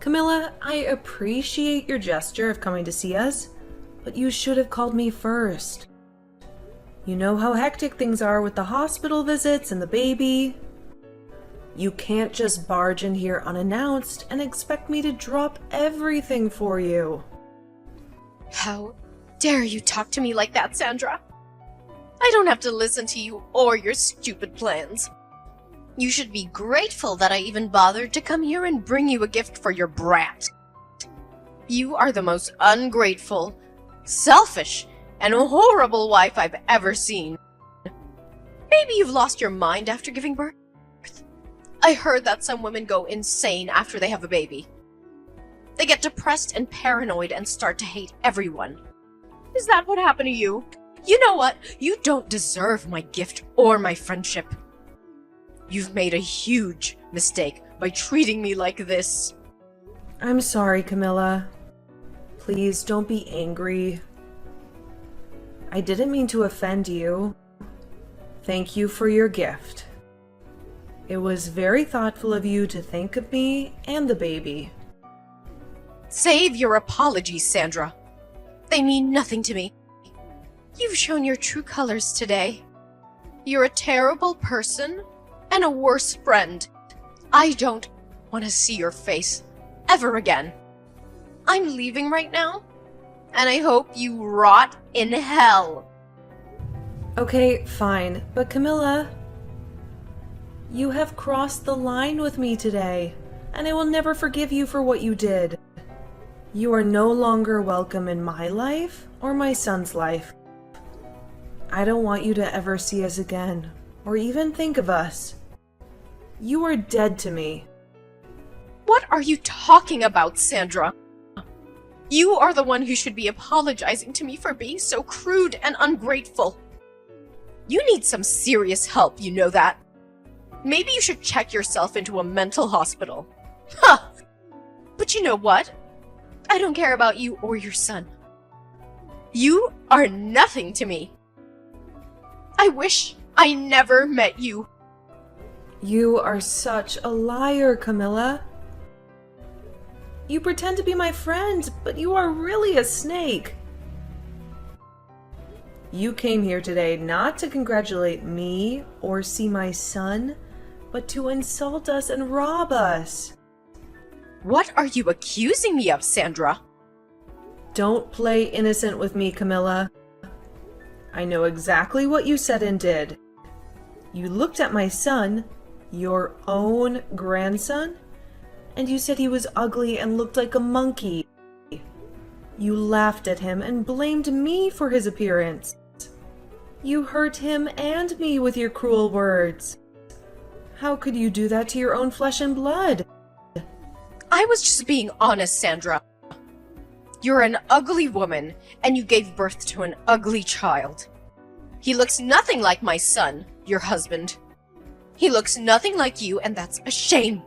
Camilla, I appreciate your gesture of coming to see us, but you should have called me first. You know how hectic things are with the hospital visits and the baby. You can't just barge in here unannounced and expect me to drop everything for you. How dare you talk to me like that, Sandra? I don't have to listen to you or your stupid plans. You should be grateful that I even bothered to come here and bring you a gift for your brat. You are the most ungrateful, selfish, and horrible wife I've ever seen. Maybe you've lost your mind after giving birth? I heard that some women go insane after they have a baby. They get depressed and paranoid and start to hate everyone. Is that what happened to you? You know what? You don't deserve my gift or my friendship. You've made a huge mistake by treating me like this. I'm sorry, Camilla. Please don't be angry. I didn't mean to offend you. Thank you for your gift. It was very thoughtful of you to think of me and the baby. Save your apologies, Sandra. They mean nothing to me. You've shown your true colors today. You're a terrible person and a worse friend. I don't want to see your face ever again. I'm leaving right now, and I hope you rot in hell. Okay, fine. But Camilla, you have crossed the line with me today, and I will never forgive you for what you did. You are no longer welcome in my life or my son's life. I don't want you to ever see us again, or even think of us. You are dead to me. What are you talking about, Sandra? You are the one who should be apologizing to me for being so crude and ungrateful. You need some serious help, you know that. Maybe you should check yourself into a mental hospital. Huh! But you know what? I don't care about you or your son. You are nothing to me. I wish I never met you. You are such a liar, Camilla. You pretend to be my friend, but you are really a snake. You came here today not to congratulate me or see my son, but to insult us and rob us. What are you accusing me of, Sandra? Don't play innocent with me, Camilla. I know exactly what you said and did. You looked at my son, your own grandson, and you said he was ugly and looked like a monkey. You laughed at him and blamed me for his appearance. You hurt him and me with your cruel words. How could you do that to your own flesh and blood? I was just being honest, Sandra. You're an ugly woman, and you gave birth to an ugly child. He looks nothing like my son, your husband. He looks nothing like you, and that's a shame.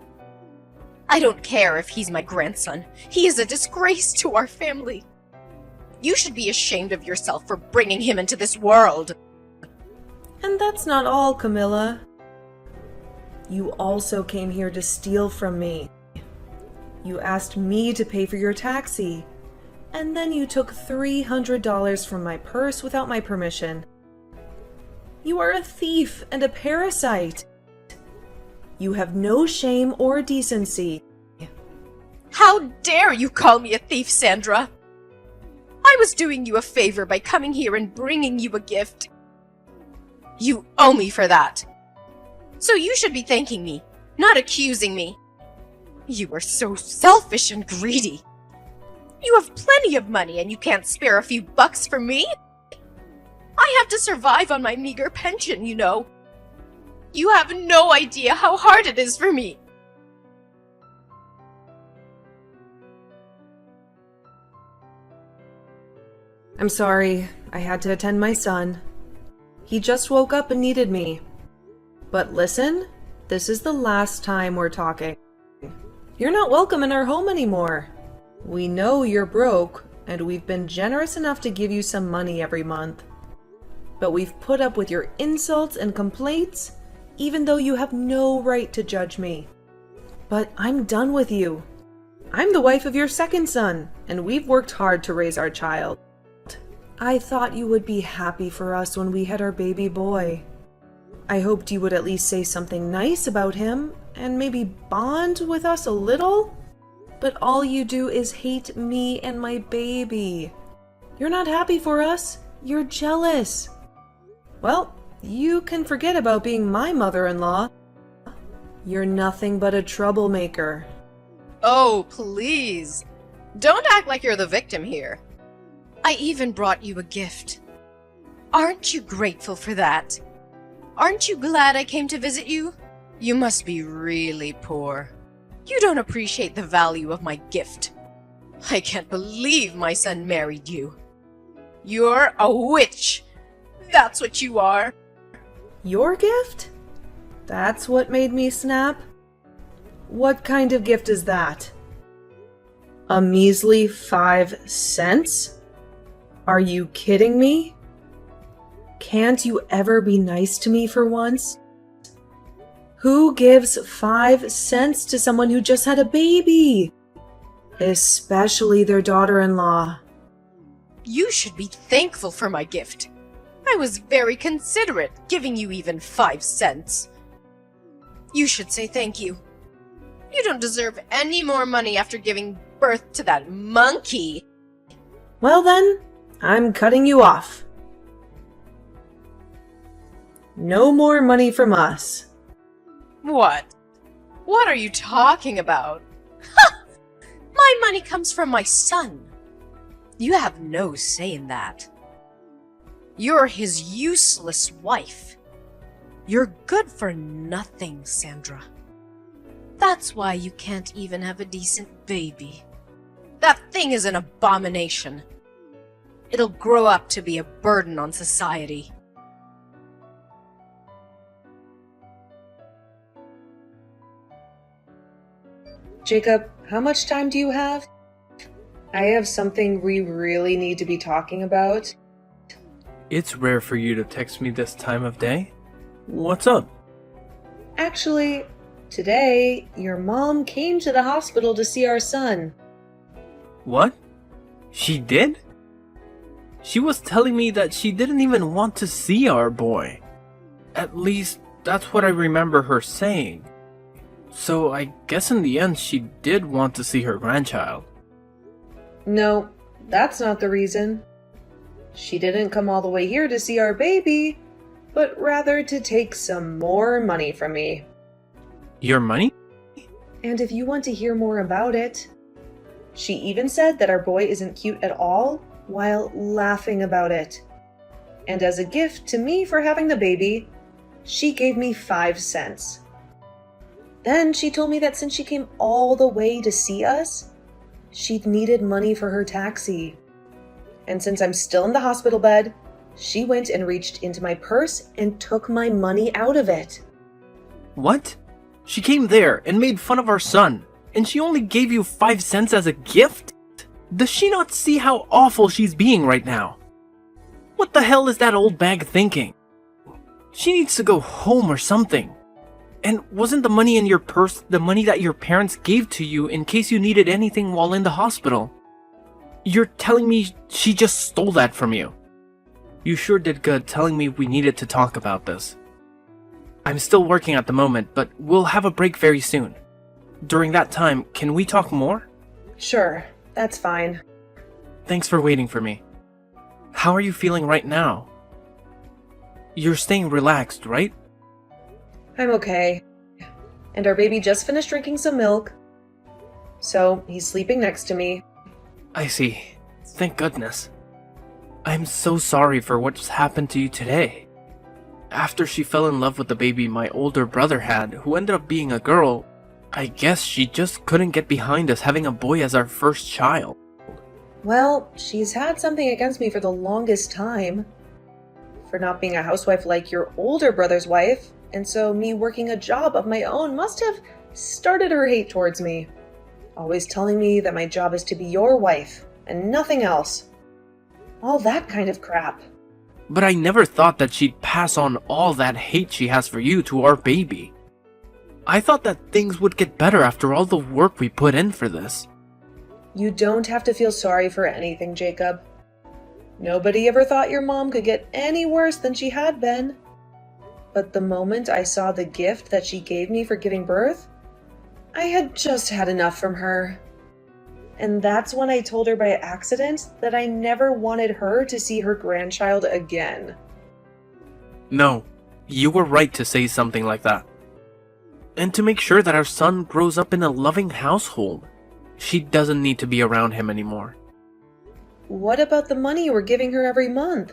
I don't care if he's my grandson. He is a disgrace to our family. You should be ashamed of yourself for bringing him into this world. And that's not all, Camilla. You also came here to steal from me. You asked me to pay for your taxi, and then you took $300 from my purse without my permission. You are a thief and a parasite. You have no shame or decency. How dare you call me a thief, Sandra? I was doing you a favor by coming here and bringing you a gift. You owe me for that. So you should be thanking me, not accusing me. You are so selfish and greedy. You have plenty of money and you can't spare a few bucks for me? I have to survive on my meager pension, you know. You have no idea how hard it is for me. I'm sorry. I had to attend my son. He just woke up and needed me. But listen, this is the last time we're talking. You're not welcome in our home anymore. We know you're broke, and we've been generous enough to give you some money every month. But we've put up with your insults and complaints, even though you have no right to judge me. But I'm done with you. I'm the wife of your second son, and we've worked hard to raise our child. I thought you would be happy for us when we had our baby boy. I hoped you would at least say something nice about him, and maybe bond with us a little. But all you do is hate me and my baby. You're not happy for us. You're jealous. Well, you can forget about being my mother-in-law. You're nothing but a troublemaker. Oh, please. Don't act like you're the victim here. I even brought you a gift. Aren't you grateful for that? Aren't you glad I came to visit you? You must be really poor. You don't appreciate the value of my gift. I can't believe my son married you. You're a witch. That's what you are. Your gift? That's what made me snap? What kind of gift is that? A measly 5 cents? Are you kidding me? Can't you ever be nice to me for once? Who gives 5 cents to someone who just had a baby? Especially their daughter-in-law. You should be thankful for my gift. I was very considerate, giving you even 5 cents. You should say thank you. You don't deserve any more money after giving birth to that monkey. Well then, I'm cutting you off. No more money from us. What? What are you talking about? Ha! My money comes from my son. You have no say in that. You're his useless wife. You're good for nothing, Sandra. That's why you can't even have a decent baby. That thing is an abomination. It'll grow up to be a burden on society. Jacob, how much time do you have? I have something we really need to be talking about. It's rare for you to text me this time of day. What's up? Actually, today, your mom came to the hospital to see our son. What? She did? She was telling me that she didn't even want to see our boy. At least, that's what I remember her saying. So I guess in the end she did want to see her grandchild. No, that's not the reason. She didn't come all the way here to see our baby, but rather to take some more money from me. Your money? And if you want to hear more about it, she even said that our boy isn't cute at all while laughing about it. And as a gift to me for having the baby, she gave me 5 cents. Then she told me that since she came all the way to see us, she'd needed money for her taxi. And since I'm still in the hospital bed, she went and reached into my purse and took my money out of it. What? She came there and made fun of our son, and she only gave you 5 cents as a gift? Does she not see how awful she's being right now? What the hell is that old bag thinking? She needs to go home or something. And wasn't the money in your purse the money that your parents gave to you in case you needed anything while in the hospital? You're telling me she just stole that from you? You sure did good telling me we needed to talk about this. I'm still working at the moment, but we'll have a break very soon. During that time, can we talk more? Sure, that's fine. Thanks for waiting for me. How are you feeling right now? You're staying relaxed, right? I'm okay. And our baby just finished drinking some milk, so he's sleeping next to me. I see. Thank goodness. I'm so sorry for what's happened to you today. After she fell in love with the baby my older brother had, who ended up being a girl, I guess she just couldn't get behind us having a boy as our first child. Well, she's had something against me for the longest time. For not being a housewife like your older brother's wife, and so me working a job of my own must have started her hate towards me. Always telling me that my job is to be your wife, and nothing else. All that kind of crap. But I never thought that she'd pass on all that hate she has for you to our baby. I thought that things would get better after all the work we put in for this. You don't have to feel sorry for anything, Jacob. Nobody ever thought your mom could get any worse than she had been. But the moment I saw the gift that she gave me for giving birth, I had just had enough from her. And that's when I told her by accident that I never wanted her to see her grandchild again. No, you were right to say something like that. And to make sure that our son grows up in a loving household, she doesn't need to be around him anymore. What about the money you were giving her every month?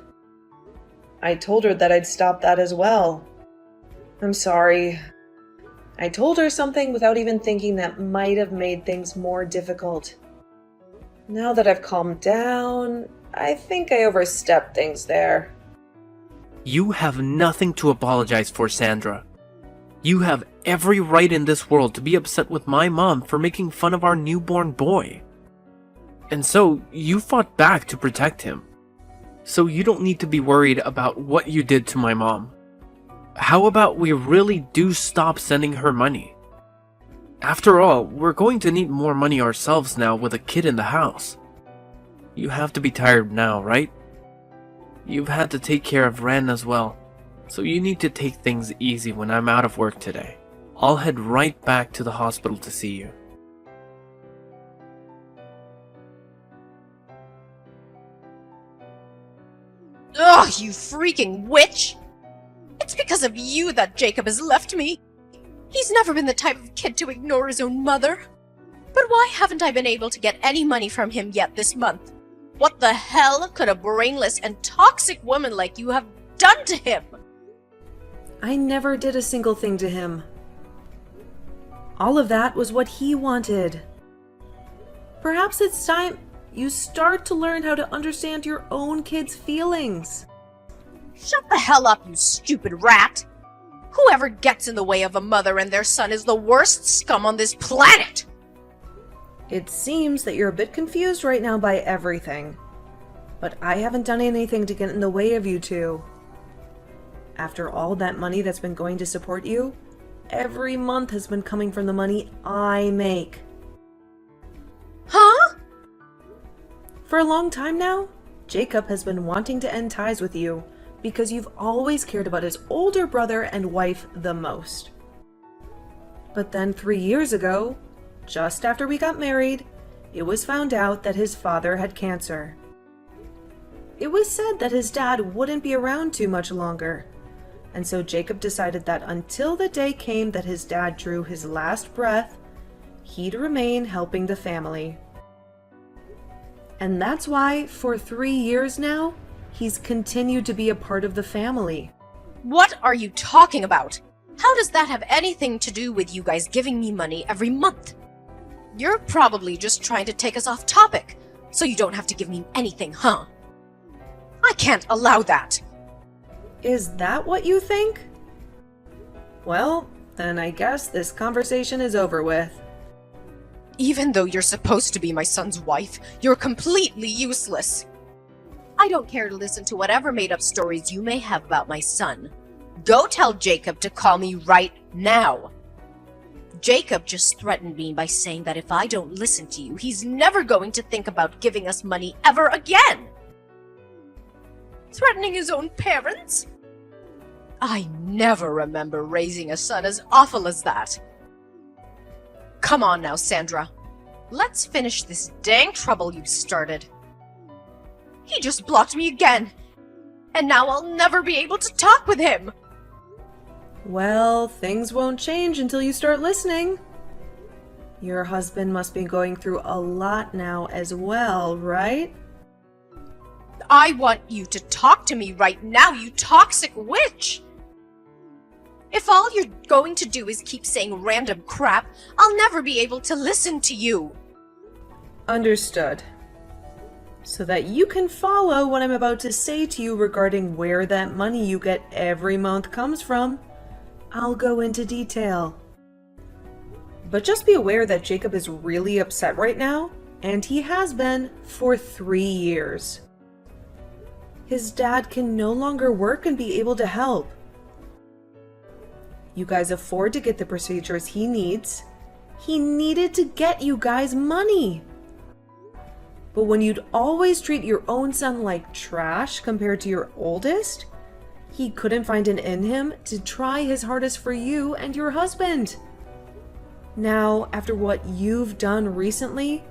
I told her that I'd stop that as well. I'm sorry. I told her something without even thinking that might have made things more difficult. Now that I've calmed down, I think I overstepped things there. You have nothing to apologize for, Sandra. You have every right in this world to be upset with my mom for making fun of our newborn boy. And so, you fought back to protect him. So you don't need to be worried about what you did to my mom. How about we really do stop sending her money? After all, we're going to need more money ourselves now with a kid in the house. You have to be tired now, right? You've had to take care of Ren as well, so you need to take things easy when I'm out of work today. I'll head right back to the hospital to see you. Ugh, you freaking witch! It's because of you that Jacob has left me. He's never been the type of kid to ignore his own mother. But why haven't I been able to get any money from him yet this month? What the hell could a brainless and toxic woman like you have done to him? I never did a single thing to him. All of that was what he wanted. Perhaps it's time you start to learn how to understand your own kid's feelings. Shut the hell up, you stupid rat! Whoever gets in the way of a mother and their son is the worst scum on this planet! It seems that you're a bit confused right now by everything. But I haven't done anything to get in the way of you two. After all that money that's been going to support you, every month has been coming from the money I make. Huh? For a long time now, Jacob has been wanting to end ties with you because you've always cared about his older brother and wife the most. But then 3 years ago, just after we got married, it was found out that his father had cancer. It was said that his dad wouldn't be around too much longer, and so Jacob decided that until the day came that his dad drew his last breath, he'd remain helping the family. And that's why, for 3 years now, he's continued to be a part of the family. What are you talking about? How does that have anything to do with you guys giving me money every month? You're probably just trying to take us off topic, so you don't have to give me anything, huh? I can't allow that! Is that what you think? Well, then I guess this conversation is over with. Even though you're supposed to be my son's wife, you're completely useless. I don't care to listen to whatever made-up stories you may have about my son. Go tell Jacob to call me right now. Jacob just threatened me by saying that if I don't listen to you, he's never going to think about giving us money ever again. Threatening his own parents? I never remember raising a son as awful as that. Come on now, Sandra. Let's finish this dang trouble you started. He just blocked me again, and now I'll never be able to talk with him. Well, things won't change until you start listening. Your husband must be going through a lot now as well, right? I want you to talk to me right now, you toxic witch! If all you're going to do is keep saying random crap, I'll never be able to listen to you. Understood. So that you can follow what I'm about to say to you regarding where that money you get every month comes from, I'll go into detail. But just be aware that Jacob is really upset right now, and he has been for 3 years. His dad can no longer work and be able to help. You guys afford to get the procedures he needs. He needed to get you guys money. But when you'd always treat your own son like trash compared to your oldest, he couldn't find it in him to try his hardest for you and your husband. Now, after what you've done recently,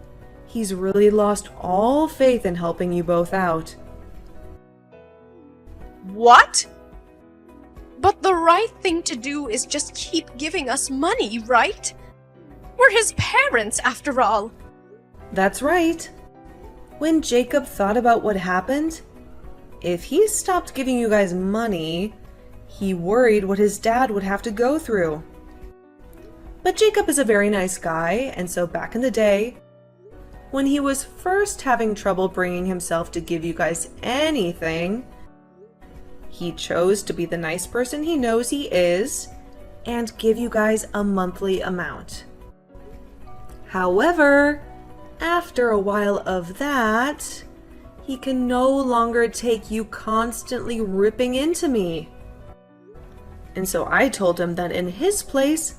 he's really lost all faith in helping you both out. What? But the right thing to do is just keep giving us money, right? We're his parents, after all. That's right. When Jacob thought about what happened, if he stopped giving you guys money, he worried what his dad would have to go through. But Jacob is a very nice guy, and so back in the day, when he was first having trouble bringing himself to give you guys anything, he chose to be the nice person he knows he is and give you guys a monthly amount. However, after a while of that, he can no longer take you constantly ripping into me. And so I told him that in his place,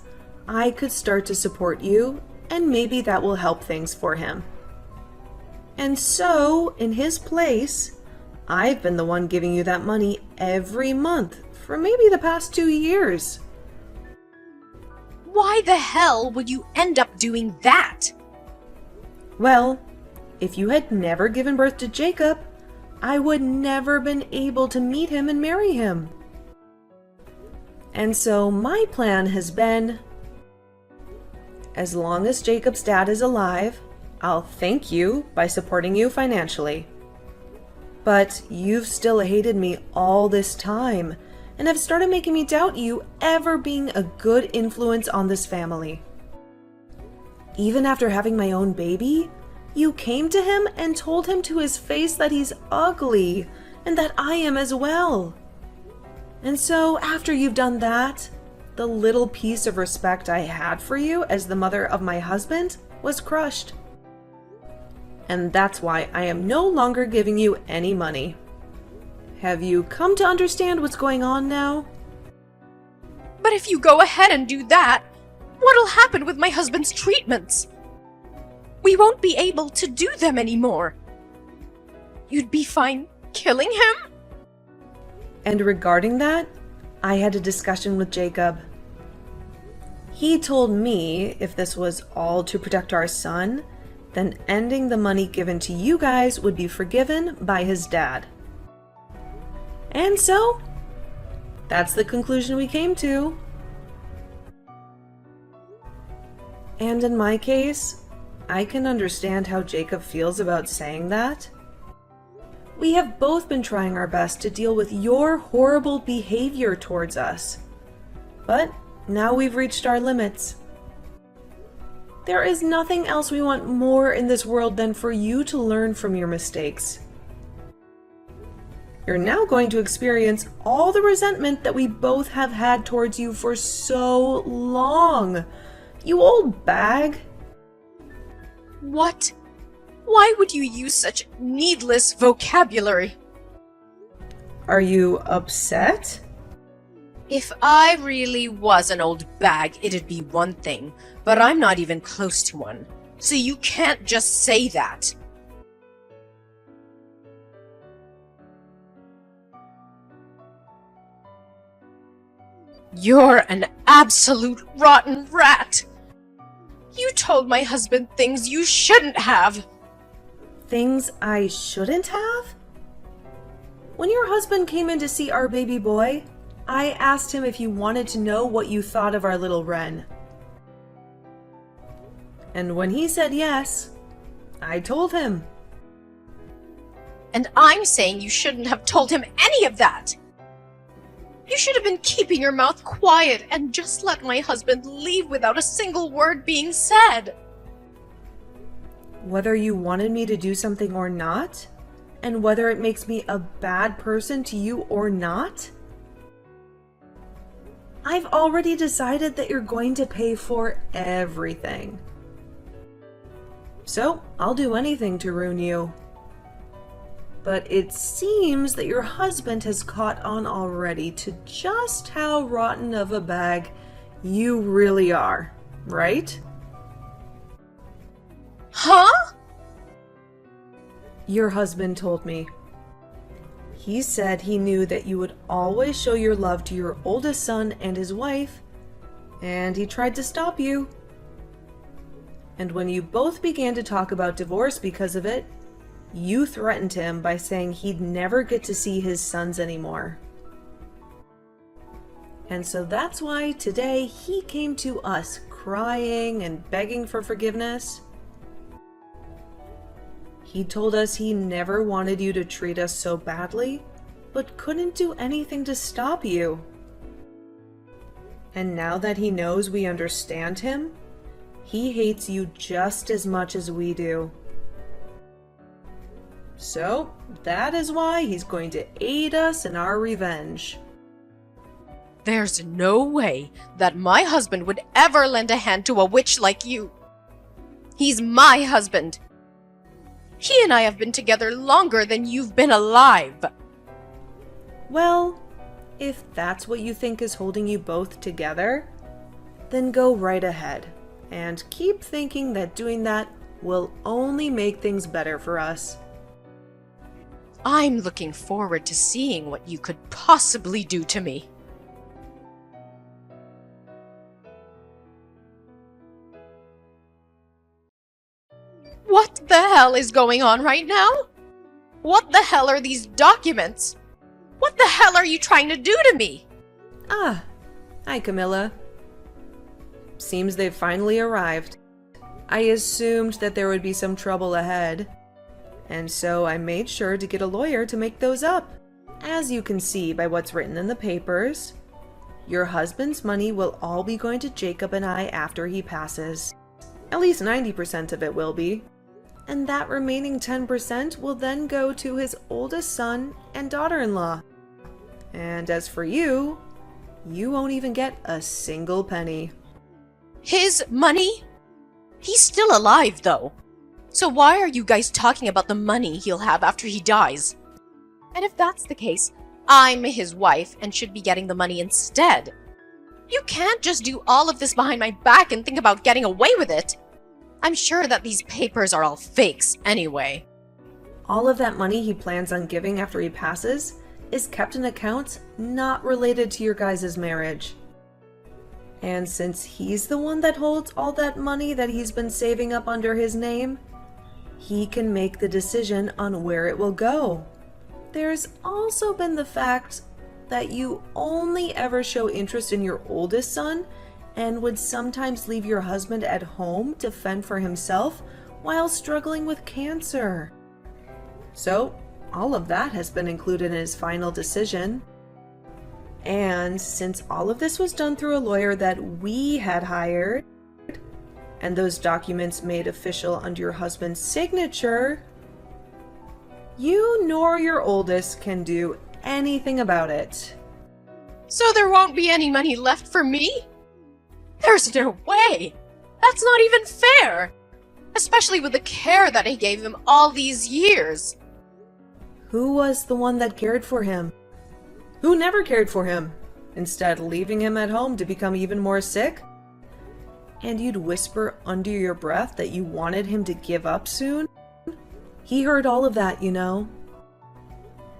I could start to support you, and maybe that will help things for him. And so, in his place, I've been the one giving you that money every month for maybe the past 2 years. Why the hell would you end up doing that? Well, if you had never given birth to Jacob, I would never been able to meet him and marry him. And so my plan has been, as long as Jacob's dad is alive, I'll thank you by supporting you financially. But you've still hated me all this time and have started making me doubt you ever being a good influence on this family. Even after having my own baby, you came to him and told him to his face that he's ugly and that I am as well. And so after you've done that, the little piece of respect I had for you as the mother of my husband was crushed. And that's why I am no longer giving you any money. Have you come to understand what's going on now? But if you go ahead and do that, what'll happen with my husband's treatments? We won't be able to do them anymore. You'd be fine killing him? And regarding that, I had a discussion with Jacob. He told me if this was all to protect our son, then ending the money given to you guys would be forgiven by his dad. And so, that's the conclusion we came to. And in my case, I can understand how Jacob feels about saying that. We have both been trying our best to deal with your horrible behavior towards us. But now we've reached our limits. There is nothing else we want more in this world than for you to learn from your mistakes. You're now going to experience all the resentment that we both have had towards you for so long. You old bag. What? Why would you use such needless vocabulary? Are you upset? If I really was an old bag, it'd be one thing, but I'm not even close to one. So you can't just say that. You're an absolute rotten rat! You told my husband things you shouldn't have! Things I shouldn't have? When your husband came in to see our baby boy, I asked him if he wanted to know what you thought of our little Wren. And when he said yes, I told him. And I'm saying you shouldn't have told him any of that! You should have been keeping your mouth quiet and just let my husband leave without a single word being said! Whether you wanted me to do something or not, and whether it makes me a bad person to you or not, I've already decided that you're going to pay for everything. So, I'll do anything to ruin you. But it seems that your husband has caught on already to just how rotten of a bag you really are, right? Huh? Your husband told me. He said he knew that you would always show your love to your oldest son and his wife, and he tried to stop you. And when you both began to talk about divorce because of it, you threatened him by saying he'd never get to see his sons anymore. And so that's why today he came to us crying and begging for forgiveness. He told us he never wanted you to treat us so badly, but couldn't do anything to stop you. And now that he knows we understand him, he hates you just as much as we do. So, that is why he's going to aid us in our revenge. There's no way that my husband would ever lend a hand to a witch like you. He's my husband. He and I have been together longer than you've been alive. Well, if that's what you think is holding you both together, then go right ahead and keep thinking that doing that will only make things better for us. I'm looking forward to seeing what you could possibly do to me. What the hell is going on right now? What the hell are these documents? What the hell are you trying to do to me? Ah, hi Camilla. Seems they've finally arrived. I assumed that there would be some trouble ahead, and so I made sure to get a lawyer to make those up. As you can see by what's written in the papers, your husband's money will all be going to Jacob and I after he passes. At least 90% of it will be. And that remaining 10% will then go to his oldest son and daughter-in-law. And as for you, you won't even get a single penny. His money? He's still alive, though. So why are you guys talking about the money he'll have after he dies? And if that's the case, I'm his wife and should be getting the money instead. You can't just do all of this behind my back and think about getting away with it. I'm sure that these papers are all fakes anyway. All of that money he plans on giving after he passes is kept in accounts not related to your guys' marriage. And since he's the one that holds all that money that he's been saving up under his name, he can make the decision on where it will go. There's also been the fact that you only ever show interest in your oldest son and would sometimes leave your husband at home to fend for himself while struggling with cancer. So, all of that has been included in his final decision. And since all of this was done through a lawyer that we had hired, and those documents made official under your husband's signature, you nor your oldest can do anything about it. So there won't be any money left for me? There's no way! That's not even fair! Especially with the care that I gave him all these years. Who was the one that cared for him? Who never cared for him, instead leaving him at home to become even more sick? And you'd whisper under your breath that you wanted him to give up soon? He heard all of that, you know.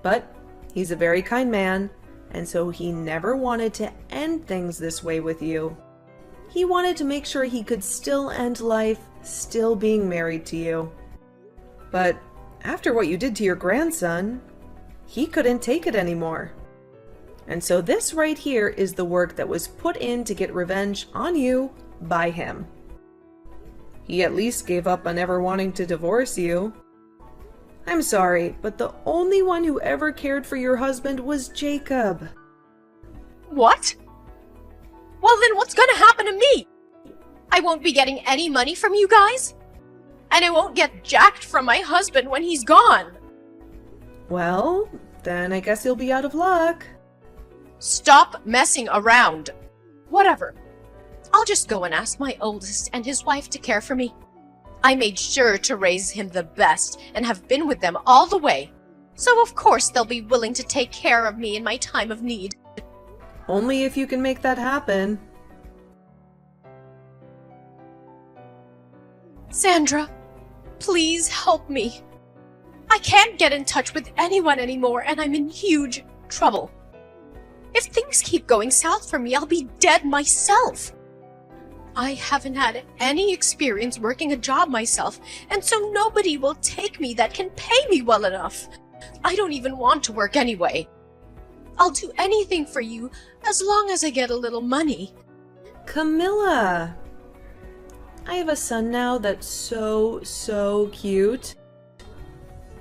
But he's a very kind man, and so he never wanted to end things this way with you. He wanted to make sure he could still end life still being married to you. But after what you did to your grandson, he couldn't take it anymore. And so this right here is the work that was put in to get revenge on you by him. He at least gave up on ever wanting to divorce you. I'm sorry, but the only one who ever cared for your husband was Jacob. What? Well, then what's gonna happen to me? I won't be getting any money from you guys? And I won't get jacked from my husband when he's gone. Well, then I guess you'll be out of luck. Stop messing around. Whatever. I'll just go and ask my oldest and his wife to care for me. I made sure to raise him the best and have been with them all the way. So of course they'll be willing to take care of me in my time of need. Only if you can make that happen. Sandra, please help me. I can't get in touch with anyone anymore, and I'm in huge trouble. If things keep going south for me, I'll be dead myself. I haven't had any experience working a job myself, and so nobody will take me that can pay me well enough. I don't even want to work anyway. I'll do anything for you as long as I get a little money. Camilla! I have a son now that's so cute.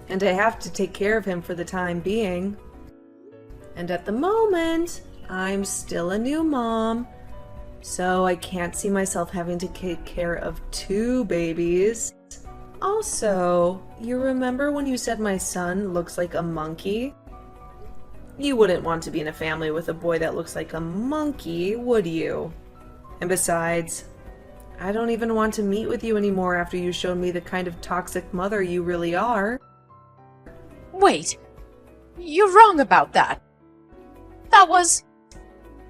And I have to take care of him for the time being. And at the moment, I'm still a new mom, so I can't see myself having to take care of 2 babies. Also, you remember when you said my son looks like a monkey? You wouldn't want to be in a family with a boy that looks like a monkey, would you? And besides, I don't even want to meet with you anymore after you showed me the kind of toxic mother you really are. Wait, you're wrong about that.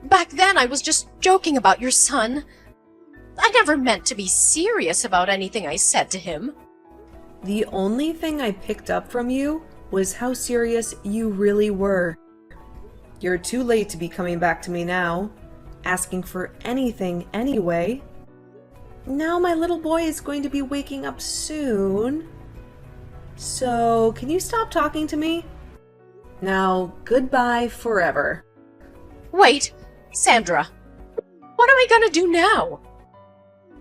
Back then I was just joking about your son. I never meant to be serious about anything I said to him. The only thing I picked up from you was how serious you really were. You're too late to be coming back to me now, asking for anything anyway. Now my little boy is going to be waking up soon. So, can you stop talking to me? Now, goodbye forever. Wait, Sandra. What am I gonna do now?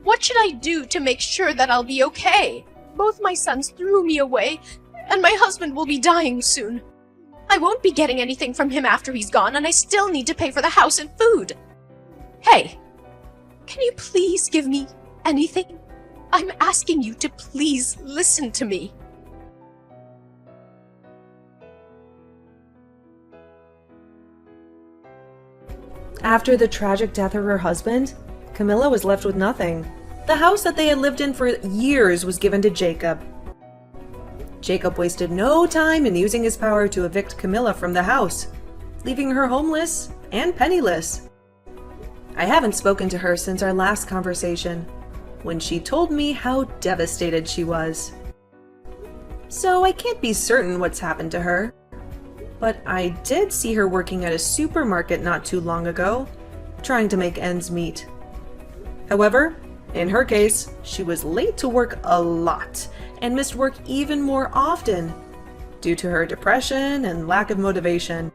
What should I do to make sure that I'll be okay? Both my sons threw me away, and my husband will be dying soon. I won't be getting anything from him after he's gone, and I still need to pay for the house and food. Hey, can you please give me anything? I'm asking you to please listen to me. After the tragic death of her husband, Camilla was left with nothing. The house that they had lived in for years was given to Jacob. Jacob wasted no time in using his power to evict Camilla from the house, leaving her homeless and penniless. I haven't spoken to her since our last conversation, when she told me how devastated she was. So I can't be certain what's happened to her. But I did see her working at a supermarket not too long ago, trying to make ends meet. However, in her case, she was late to work a lot and missed work even more often due to her depression and lack of motivation.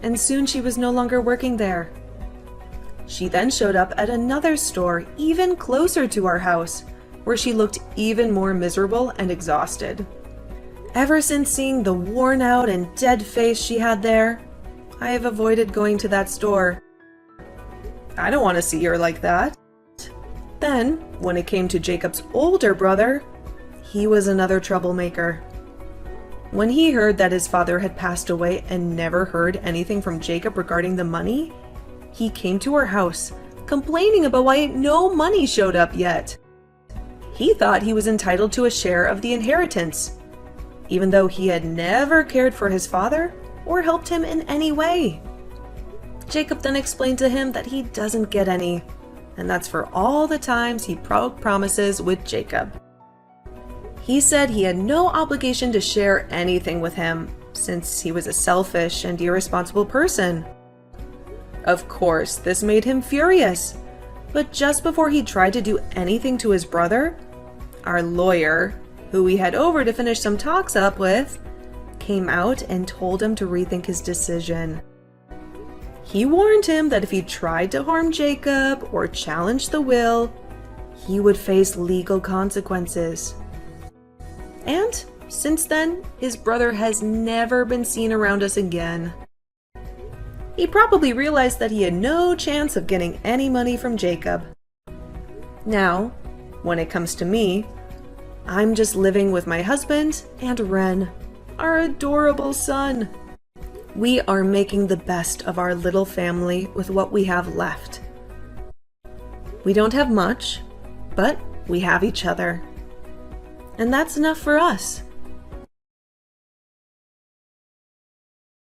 And soon she was no longer working there. She then showed up at another store even closer to our house, where she looked even more miserable and exhausted. Ever since seeing the worn out and dead face she had there, I have avoided going to that store. I don't want to see her like that. Then, when it came to Jacob's older brother, he was another troublemaker. When he heard that his father had passed away and never heard anything from Jacob regarding the money, he came to our house, complaining about why no money showed up yet. He thought he was entitled to a share of the inheritance, even though he had never cared for his father or helped him in any way. Jacob then explained to him that he doesn't get any, and that's for all the times he broke promises with Jacob. He said he had no obligation to share anything with him, since he was a selfish and irresponsible person. Of course, this made him furious, but just before he tried to do anything to his brother, our lawyer, who we had over to finish some talks up with, came out and told him to rethink his decision. He warned him that if he tried to harm Jacob or challenge the will, he would face legal consequences. And since then, his brother has never been seen around us again. He probably realized that he had no chance of getting any money from Jacob. Now, when it comes to me, I'm just living with my husband and Ren, our adorable son. We are making the best of our little family with what we have left. We don't have much, but we have each other. And that's enough for us.